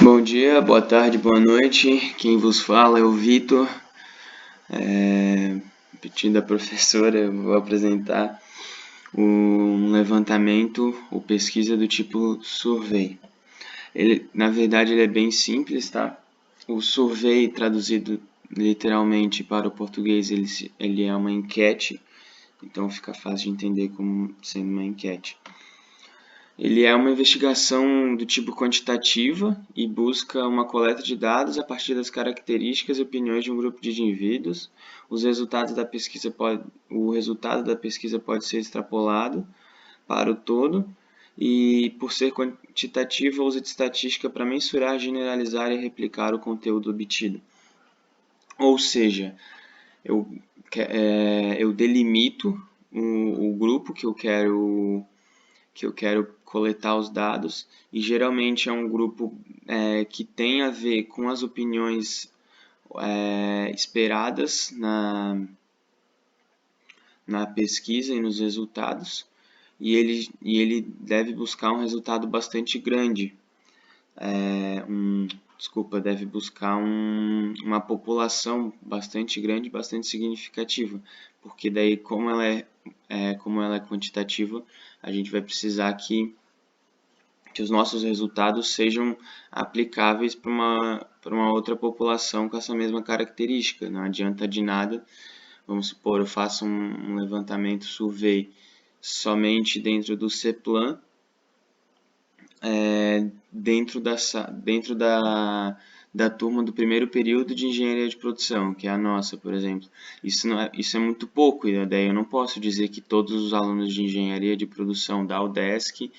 Bom dia, boa tarde, boa noite. Quem vos fala é o Vitor. Pedindo à professora, eu vou apresentar um levantamento ou pesquisa do tipo survey. Na verdade, ele é bem simples, tá? O survey, traduzido literalmente para o português, ele é uma enquete, então fica fácil de entender como sendo uma enquete. Ele é uma investigação do tipo quantitativa e busca uma coleta de dados a partir das características e opiniões de um grupo de indivíduos. O resultado da pesquisa pode ser extrapolado para o todo e, por ser quantitativa, usa de estatística para mensurar, generalizar e replicar o conteúdo obtido. Ou seja, eu delimito o grupo que eu quero coletar os dados, e geralmente é um grupo que tem a ver com as opiniões esperadas na pesquisa e nos resultados, e ele deve buscar um resultado bastante grande, deve buscar uma população bastante grande, bastante significativa, porque daí como ela é quantitativa, a gente vai precisar que os nossos resultados sejam aplicáveis para uma outra população com essa mesma característica. Não adianta de nada, vamos supor, eu faço um levantamento survey somente dentro do CEPLAN, dentro da turma do primeiro período de engenharia de produção, que é a nossa, por exemplo. Isso é muito pouco, e daí eu não posso dizer que todos os alunos de engenharia de produção da UDESC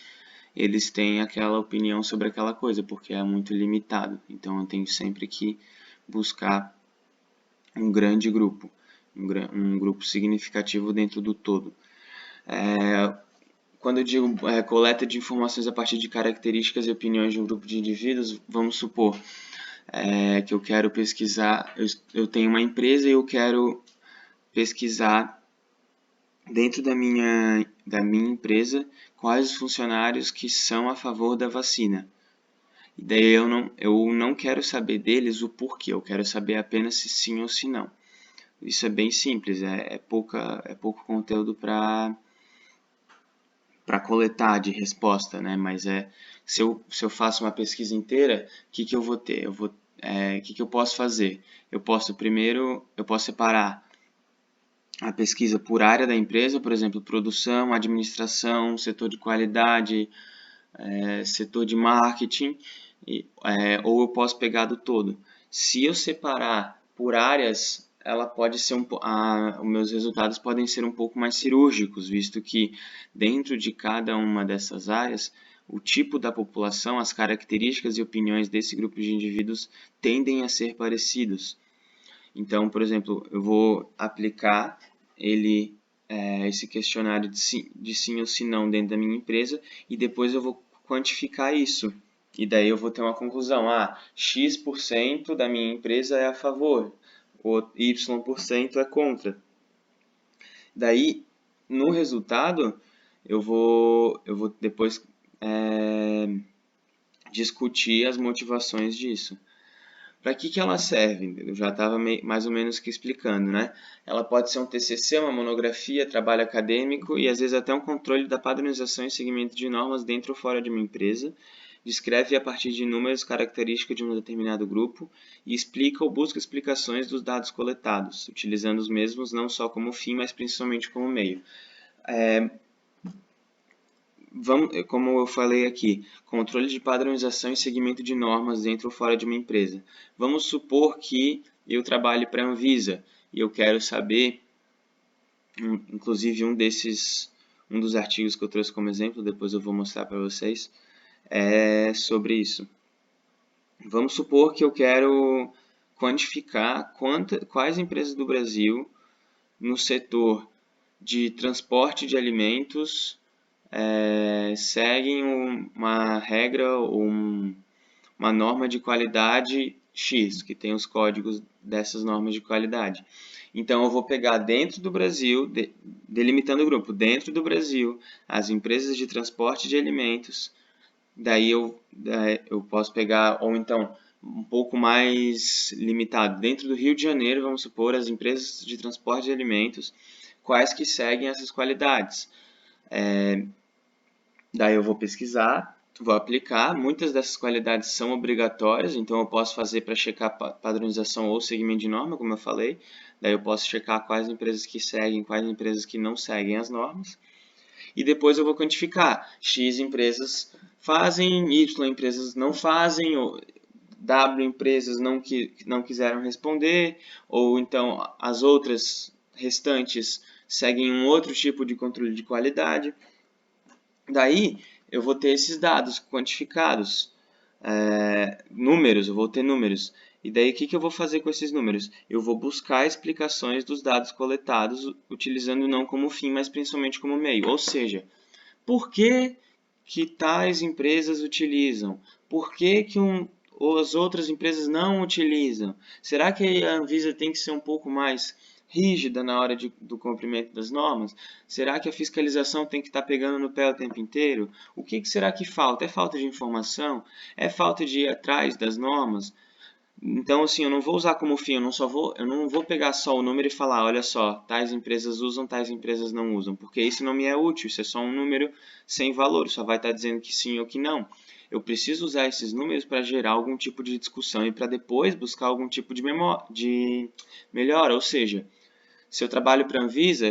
eles têm aquela opinião sobre aquela coisa, porque é muito limitado. Então eu tenho sempre que buscar um grande grupo, um grupo significativo dentro do todo. Quando eu digo coleta de informações a partir de características e opiniões de um grupo de indivíduos, vamos supor que eu quero pesquisar, eu tenho uma empresa e eu quero pesquisar dentro da minha empresa quais os funcionários que são a favor da vacina. E daí eu não quero saber deles o porquê, eu quero saber apenas se sim ou se não. Isso é bem simples, é pouco conteúdo para coletar de resposta, né? Mas se eu faço uma pesquisa inteira, o que eu vou ter? Que eu posso fazer? Eu posso separar a pesquisa por área da empresa, por exemplo, produção, administração, setor de qualidade, setor de marketing, ou eu posso pegar do todo. Se eu separar por áreas, ela pode ser os meus resultados podem ser um pouco mais cirúrgicos, visto que dentro de cada uma dessas áreas, o tipo da população, as características e opiniões desse grupo de indivíduos tendem a ser parecidos. Então, por exemplo, eu vou aplicar esse questionário de sim ou se não dentro da minha empresa e depois eu vou quantificar isso. E daí eu vou ter uma conclusão. X% da minha empresa é a favor, o Y% é contra. Daí, no resultado, eu vou depois discutir as motivações disso. Para que ela serve? Eu já estava mais ou menos que explicando, né? Ela pode ser um TCC, uma monografia, trabalho acadêmico e às vezes até um controle da padronização e seguimento de normas dentro ou fora de uma empresa. Descreve a partir de números características de um determinado grupo e explica ou busca explicações dos dados coletados, utilizando os mesmos não só como fim, mas principalmente como meio. Como eu falei aqui, controle de padronização e seguimento de normas dentro ou fora de uma empresa. Vamos supor que eu trabalhe para a Anvisa e eu quero saber, inclusive um dos artigos que eu trouxe como exemplo, depois eu vou mostrar para vocês, é sobre isso. Vamos supor que eu quero quantificar quais empresas do Brasil no setor de transporte de alimentos seguem uma regra ou uma norma de qualidade X, que tem os códigos dessas normas de qualidade. Então, eu vou pegar dentro do Brasil, delimitando o grupo, dentro do Brasil, as empresas de transporte de alimentos daí eu posso pegar, ou então um pouco mais limitado, dentro do Rio de Janeiro, vamos supor, as empresas de transporte de alimentos, quais que seguem essas qualidades. Daí eu vou pesquisar, vou aplicar, muitas dessas qualidades são obrigatórias, então eu posso fazer para checar padronização ou segmento de norma, como eu falei, daí eu posso checar quais empresas que seguem, quais empresas que não seguem as normas, e depois eu vou quantificar, X empresas fazem, Y empresas não fazem, ou W empresas não quiseram responder, ou então as outras restantes seguem um outro tipo de controle de qualidade. Daí eu vou ter esses dados quantificados, números, eu vou ter números. E daí o que eu vou fazer com esses números? Eu vou buscar explicações dos dados coletados, utilizando não como fim, mas principalmente como meio. Ou seja, por que que tais empresas utilizam? Por que que as outras empresas não utilizam? Será que a Anvisa tem que ser um pouco mais rígida na hora do cumprimento das normas? Será que a fiscalização tem que estar pegando no pé o tempo inteiro? O que será que falta? É falta de informação? É falta de ir atrás das normas? Então, assim, eu não vou usar como fim, eu não vou pegar só o número e falar, olha só, tais empresas usam, tais empresas não usam, porque isso não me é útil, isso é só um número sem valor, só vai estar dizendo que sim ou que não. Eu preciso usar esses números para gerar algum tipo de discussão e para depois buscar algum tipo de melhora, ou seja, se eu trabalho para a Anvisa,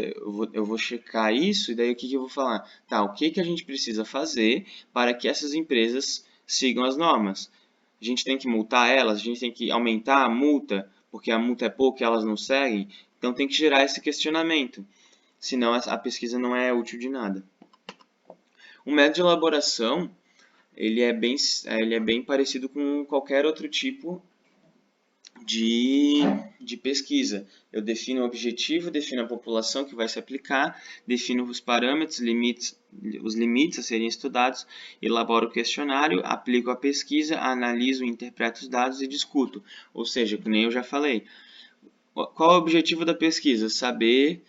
eu vou checar isso e daí o que eu vou falar? Tá, o que a gente precisa fazer para que essas empresas sigam as normas? A gente tem que multar elas, a gente tem que aumentar a multa, porque a multa é pouca e elas não seguem. Então tem que gerar esse questionamento, senão a pesquisa não é útil de nada. O método de elaboração, ele é bem parecido com qualquer outro tipo de, de pesquisa. Eu defino o objetivo, defino a população que vai se aplicar, defino os parâmetros, os limites a serem estudados, elaboro o questionário, aplico a pesquisa, analiso e interpreto os dados e discuto. Ou seja, como eu já falei, qual é o objetivo da pesquisa? Saber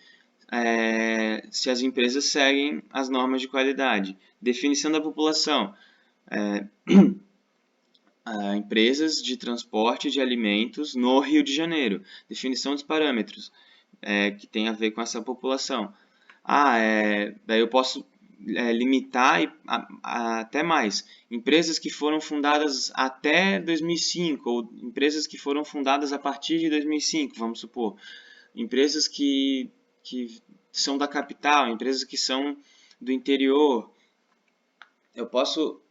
se as empresas seguem as normas de qualidade. Definição da população. Empresas de transporte de alimentos no Rio de Janeiro. Definição dos parâmetros, que tem a ver com essa população. Daí eu posso limitar até mais. Empresas que foram fundadas até 2005, ou empresas que foram fundadas a partir de 2005, vamos supor. Empresas que são da capital, empresas que são do interior. Eu posso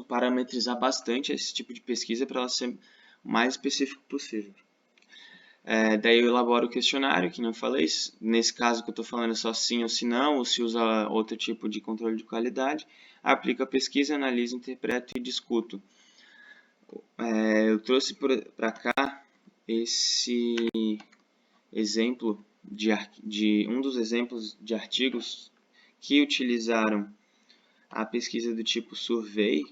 parametrizar bastante esse tipo de pesquisa para ela ser o mais específico possível. Daí eu elaboro o questionário, que não eu falei. Nesse caso que eu estou falando é só sim ou se não, ou se usa outro tipo de controle de qualidade. Aplico a pesquisa, analiso, interpreto e discuto. Eu trouxe para cá esse exemplo de um dos exemplos de artigos que utilizaram a pesquisa do tipo survey.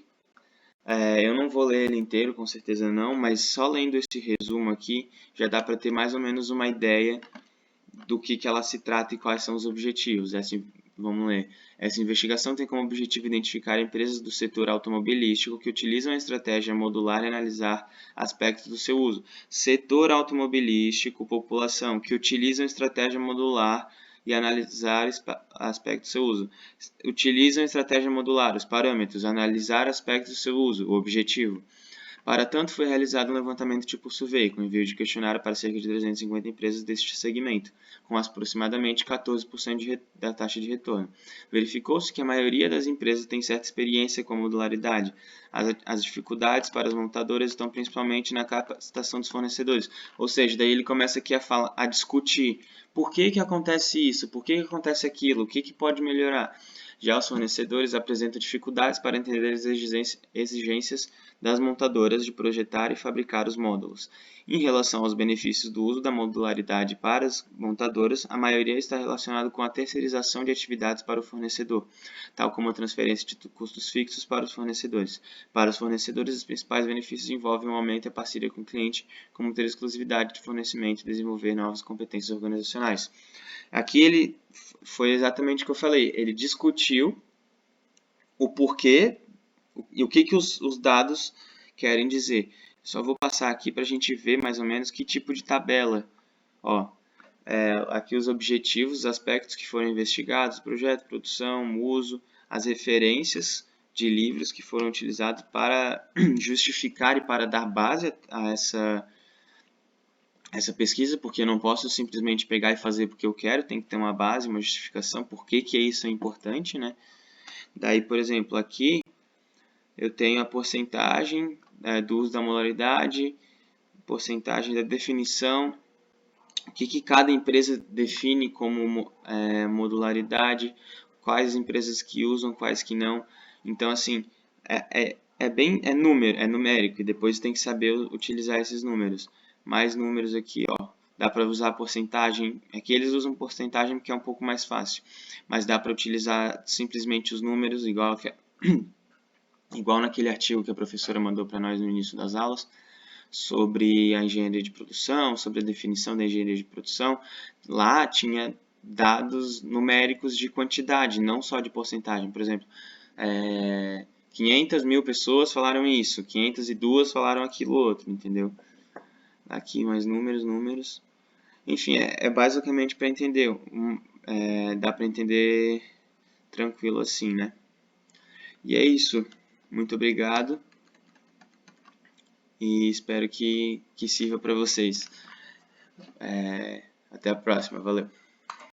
Eu não vou ler ele inteiro, com certeza não, mas só lendo esse resumo aqui já dá para ter mais ou menos uma ideia do que ela se trata e quais são os objetivos. Vamos ler. Essa investigação tem como objetivo identificar empresas do setor automobilístico que utilizam a estratégia modular e analisar aspectos do seu uso. Setor automobilístico, população, que utilizam a estratégia modular e analisar aspectos do seu uso. Utilizam a estratégia modular, os parâmetros, analisar aspectos do seu uso, o objetivo. Para tanto, foi realizado um levantamento tipo survey, com envio de questionário para cerca de 350 empresas deste segmento, com aproximadamente 14% da taxa de retorno. Verificou-se que a maioria das empresas tem certa experiência com a modularidade. As dificuldades para as montadoras estão principalmente na capacitação dos fornecedores. Ou seja, daí ele começa aqui a discutir por que acontece isso, por que acontece aquilo, o que pode melhorar. Já os fornecedores apresentam dificuldades para entender as exigências das montadoras de projetar e fabricar os módulos. Em relação aos benefícios do uso da modularidade para as montadoras, a maioria está relacionada com a terceirização de atividades para o fornecedor, tal como a transferência de custos fixos para os fornecedores. Para os fornecedores, os principais benefícios envolvem um aumento da parceria com o cliente, como ter exclusividade de fornecimento e desenvolver novas competências organizacionais. Aqui ele foi exatamente o que eu falei, ele discutiu o porquê e o que os dados querem dizer. Só vou passar aqui para a gente ver mais ou menos que tipo de tabela. Ó, aqui os objetivos, os aspectos que foram investigados, projeto, produção, uso, as referências de livros que foram utilizados para justificar e para dar base a essa pesquisa, porque eu não posso simplesmente pegar e fazer porque eu quero, tem que ter uma base, uma justificação, por que isso é importante, né? Daí, por exemplo, aqui eu tenho a porcentagem do uso da modalidade, porcentagem da definição, o que cada empresa define como modularidade, quais empresas que usam, quais que não. Então, assim, é numérico, e depois tem que saber utilizar esses números. Mais números aqui, ó. Dá para usar porcentagem, aqui eles usam porcentagem porque é um pouco mais fácil, mas dá para utilizar simplesmente os números, igual naquele artigo que a professora mandou para nós no início das aulas, sobre a engenharia de produção, sobre a definição da engenharia de produção. Lá tinha dados numéricos de quantidade, não só de porcentagem. Por exemplo, 500 mil pessoas falaram isso, 502 falaram aquilo outro, entendeu? Aqui mais números. Enfim, é basicamente para entender. Dá para entender tranquilo assim, né? E é isso. Muito obrigado. E espero que sirva para vocês. Até a próxima. Valeu!